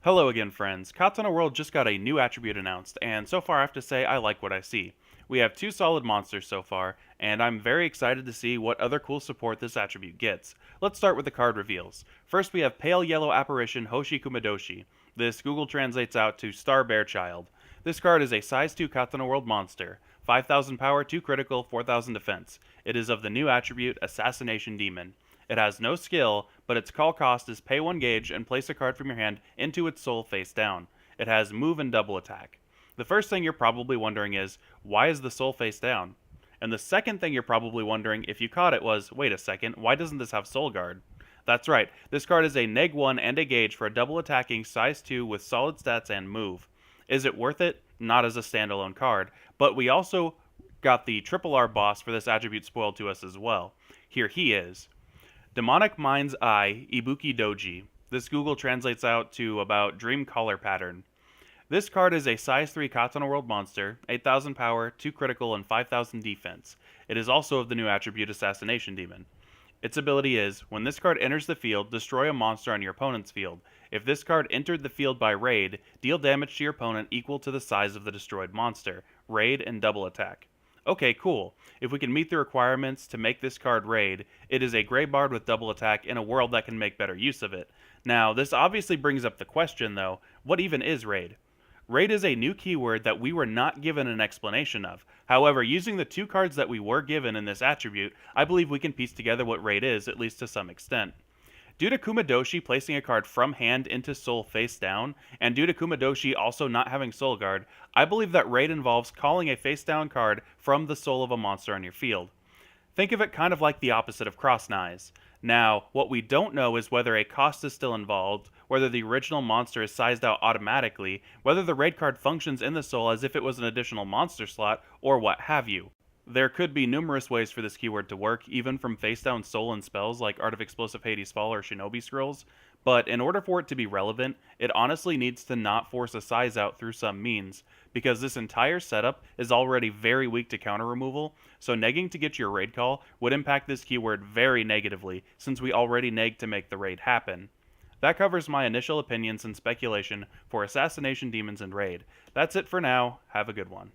Hello again, friends. Katana World just got a new attribute announced, and so far I have to say I like what I see. We have two solid monsters so far, and I'm very excited to see what other cool support this attribute gets. Let's start with the card reveals. First we have Pale Yellow Apparition Hoshi Kumadoshi. This Google translates out to Star Bear Child. This card is a size 2 Katana World monster. 5,000 power, 2 critical, 4,000 defense. It is of the new attribute Assassination Demon. It has no skill, but its call cost is pay 1 gauge and place a card from your hand into its soul face down. It has move and double attack. The first thing you're probably wondering is, why is the soul face down? And the second thing you're probably wondering, if you caught it, was, wait a second, why doesn't this have soul guard? That's right, this card is a neg 1 and a gauge for a double attacking size 2 with solid stats and move. Is it worth it? Not as a standalone card, but we also got the triple R boss for this attribute spoiled to us as well. Here he is. Demonic Mind's Eye, Ibuki Doji. This Google translates out to about Dream Collar Pattern. This card is a size 3 Katana World monster, 8,000 power, 2 critical, and 5,000 defense. It is also of the new attribute Assassination Demon. Its ability is, when this card enters the field, destroy a monster on your opponent's field. If this card entered the field by raid, deal damage to your opponent equal to the size of the destroyed monster. Raid and double attack. Okay, cool. If we can meet the requirements to make this card raid, it is a gray bard with double attack in a world that can make better use of it. Now, this obviously brings up the question though, what even is raid? Raid is a new keyword that we were not given an explanation of. However, using the two cards that we were given in this attribute, I believe we can piece together what raid is, at least to some extent. Due to Kumadoshi placing a card from hand into soul face down, and due to Kumadoshi also not having soul guard, I believe that raid involves calling a face down card from the soul of a monster on your field. Think of it kind of like the opposite of Cross Knives. Now, what we don't know is whether a cost is still involved, whether the original monster is sized out automatically, whether the raid card functions in the soul as if it was an additional monster slot, or what have you. There could be numerous ways for this keyword to work, even from face-down soul and spells like Art of Explosive Hades Fall or Shinobi Scrolls, but in order for it to be relevant, it honestly needs to not force a size out through some means, because this entire setup is already very weak to counter removal, so negging to get your raid call would impact this keyword very negatively, since we already neg to make the raid happen. That covers my initial opinions and speculation for Assassination Demons and Raid. That's it for now, have a good one.